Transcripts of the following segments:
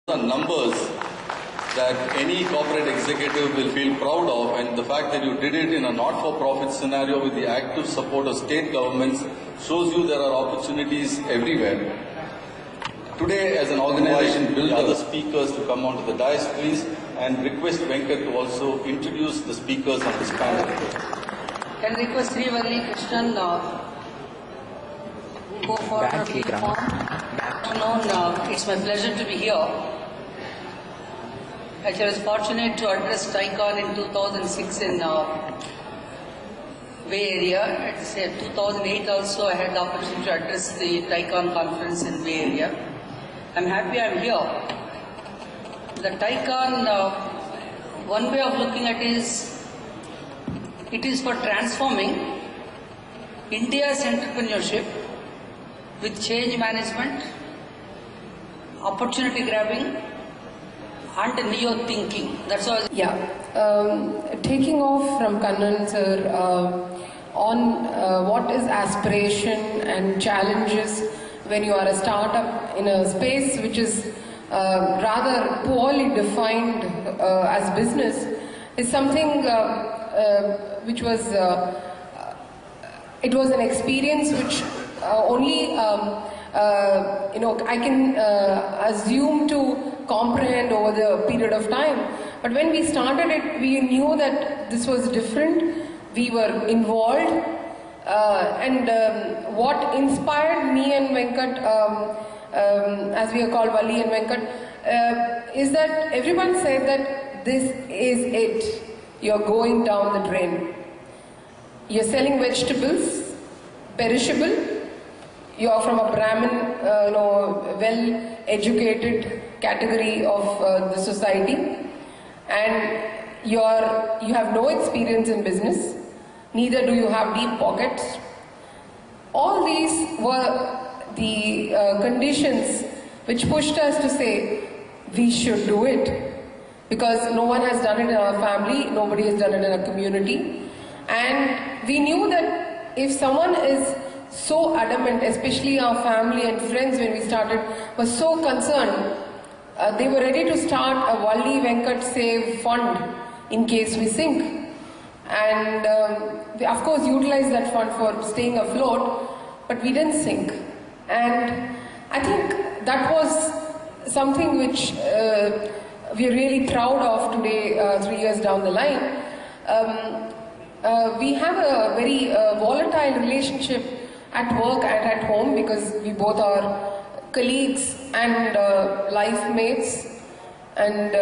are numbers that any corporate executive will feel proud of, and the fact that you did it in a not-for-profit scenario with the active support of state governments shows you there are opportunities everywhere. Today, as an organization, build other speakers to come onto the dais, please, and request Venkat to also introduce the speakers on this panel. Can I request Srivalli Krishnan go for the reform? It's my pleasure to be here. Actually, I was fortunate to address TieCon in 2006 in Bay Area. At 2008 also, I had the opportunity to address the TieCon conference in Bay Area. I'm happy I'm here. The TieCon, one way of looking at it is for transforming India's entrepreneurship with change management, opportunity grabbing, and neo-thinking. That's all. Yeah. Taking off from Kannan sir on what is aspiration and challenges when you are a startup in a space which is rather poorly defined as business is something which was it was an experience which only I can assume to comprehend over the period of time. But when we started it, we knew that this was different. We were involved, and what inspired me and Venkat, as we are called Valli and Venkat, is that everyone said that this is it. You're going down the drain. You're selling vegetables, perishable. You are from a Brahmin, well-educated category of the society, and you have no experience in business. Neither do you have deep pockets. All these were the conditions which pushed us to say we should do it, because no one has done it in our family, nobody has done it in a community, and we knew that if someone is so adamant, especially our family and friends when we started, were so concerned, they were ready to start a Valli Venkat Save Fund in case we sink. And we of course utilized that fund for staying afloat, but we didn't sink. And I think that was something which we are really proud of today, 3 years down the line. We have a very volatile relationship at work and at home, because we both are colleagues and life mates, and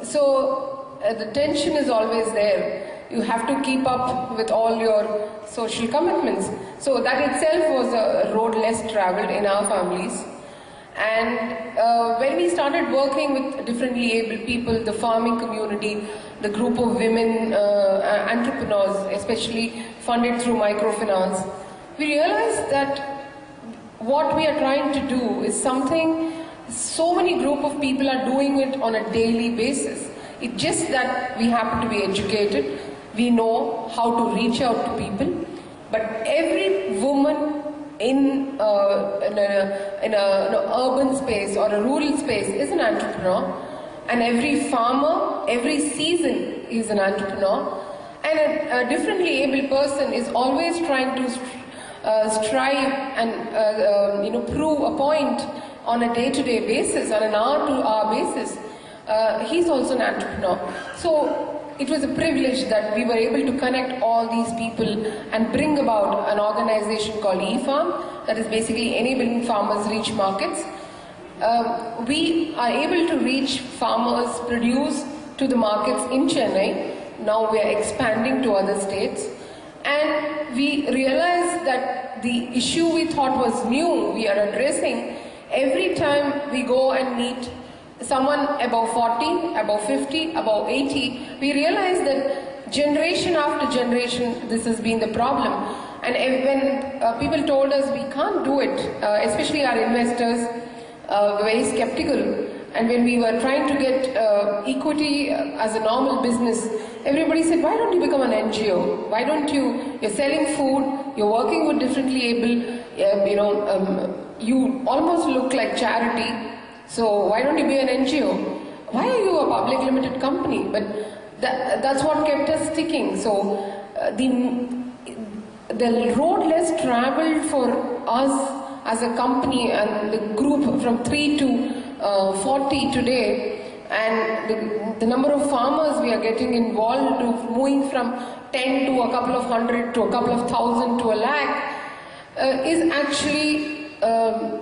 so the tension is always there. You have to keep up with all your social commitments. So that itself was a road less traveled in our families. And when we started working with differently abled people, the farming community, the group of women entrepreneurs, especially funded through microfinance, we realized that what we are trying to do is something so many group of people are doing it on a daily basis. It's just that we happen to be educated, we know how to reach out to people, but every woman in an urban space or a rural space is an entrepreneur, and every farmer, every season is an entrepreneur, and a differently abled person is always trying to strive and prove a point on a day-to-day basis, on an hour-to-hour basis. He's also an entrepreneur. So it was a privilege that we were able to connect all these people and bring about an organization called eFarm, that is basically enabling farmers reach markets. We are able to reach farmers' produce to the markets in Chennai. Now we are expanding to other states. And we realized that the issue we thought was new, we are addressing. Every time we go and meet someone above 40, above 50, above 80, we realize that generation after generation, this has been the problem. And when people told us we can't do it, especially our investors were very skeptical. And when we were trying to get equity as a normal business, everybody said, why don't you become an NGO? Why don't you're selling food, you're working with differently able, you almost look like charity. So why don't you be an NGO? Why are you a public limited company? But that's what kept us sticking. So the road less traveled for us as a company and the group from 3 to 40 today, and the number of farmers we are getting involved, to moving from 10 to a couple of hundred to a couple of thousand to a lakh, is actually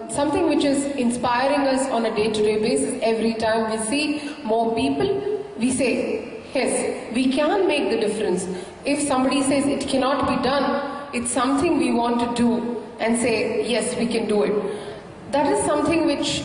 something which is inspiring us on a day-to-day basis. Every time we see more people, we say, yes, we can make the difference. If somebody says it cannot be done, it's something we want to do and say, yes, we can do it. That is something which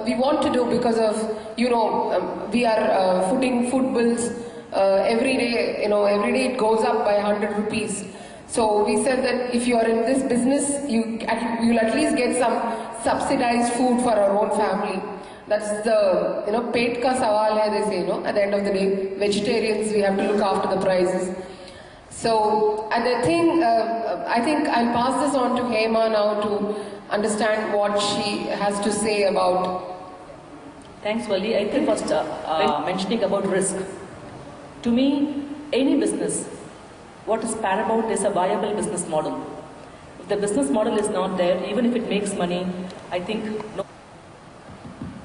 we want to do because of, we are footing food bills every day, every day it goes up by 100 rupees. So we said that if you are in this business, you'll at least get some subsidized food for our own family. That's the, pet ka sawal hai, they say, at the end of the day, vegetarians, we have to look after the prices. So, and I think I'll pass this on to Hema now to understand what she has to say about. Thanks, Wali. I think first mentioning about risk. To me, any business, what is paramount is a viable business model. If the business model is not there, even if it makes money, I think no.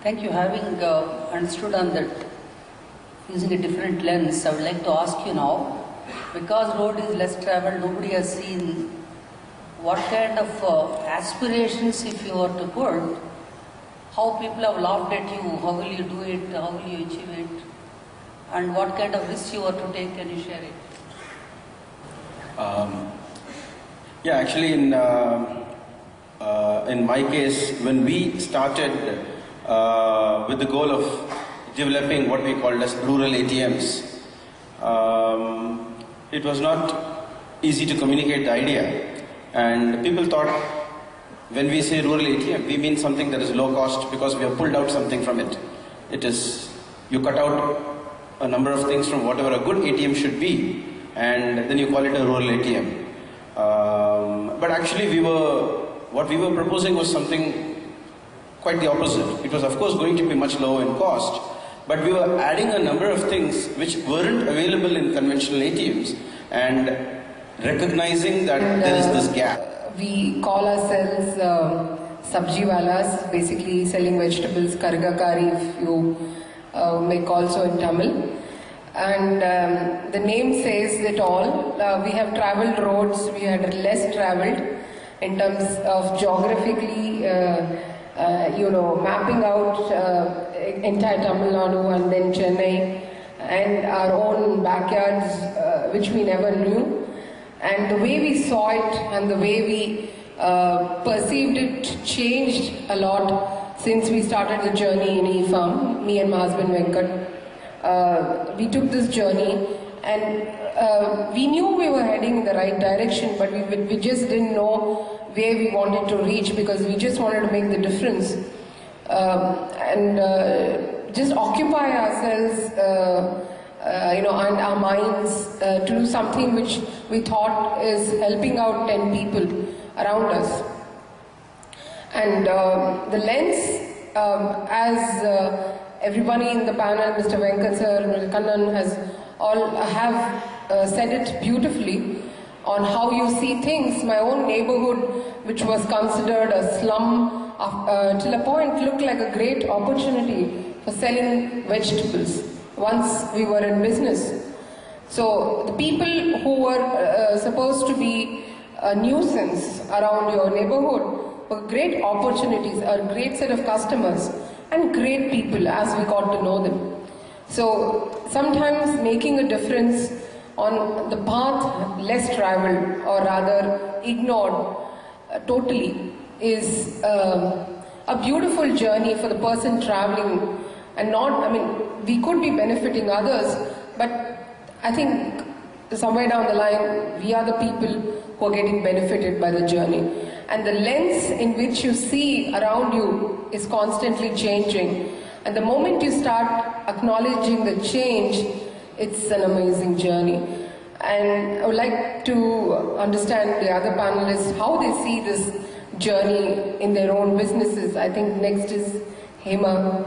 Thank you. Having understood on that, using a different lens, I would like to ask you now, because road is less traveled, nobody has seen what kind of aspirations, if you were to put, how people have laughed at you, how will you do it, how will you achieve it, and what kind of risks you were to take, can you share it? Yeah, actually in my case, when we started with the goal of developing what we called as rural ATMs, it was not easy to communicate the idea, and people thought when we say rural ATM, we mean something that is low cost because we have pulled out something from it. It is, you cut out a number of things from whatever a good ATM should be, and then you call it a rural ATM. But actually what we were proposing was something quite the opposite. It was of course going to be much lower in cost, but we were adding a number of things which weren't available in conventional ATMs, and recognizing that there is this gap. We call ourselves sabji walas, basically selling vegetables, kargakari, if you may call so in Tamil. And the name says it all. We have travelled roads, we had less travelled in terms of geographically, mapping out entire Tamil Nadu and then Chennai and our own backyards, which we never knew. And the way we saw it and the way we perceived it changed a lot since we started the journey in e-farm, me and my husband Venkat. We took this journey, and we knew we were heading in the right direction, but we just didn't know where we wanted to reach, because we just wanted to make the difference and just occupy ourselves and our minds to do something which we thought is helping out 10 people around us. And the lens, as everybody in the panel, Mr. Venkat sir, Mr. Kannan have said it beautifully on how you see things. My own neighborhood, which was considered a slum, till a point looked like a great opportunity for selling vegetables once we were in business. So the people who were supposed to be a nuisance around your neighborhood were great opportunities, a great set of customers, and great people as we got to know them. So sometimes making a difference on the path less traveled, or rather ignored totally, is a beautiful journey for the person traveling. And we could be benefiting others, but I think somewhere down the line, we are the people who are getting benefited by the journey. And the lens in which you see around you is constantly changing. And the moment you start acknowledging the change, it's an amazing journey. And I would like to understand the other panelists, how they see this journey in their own businesses. I think next is Hema,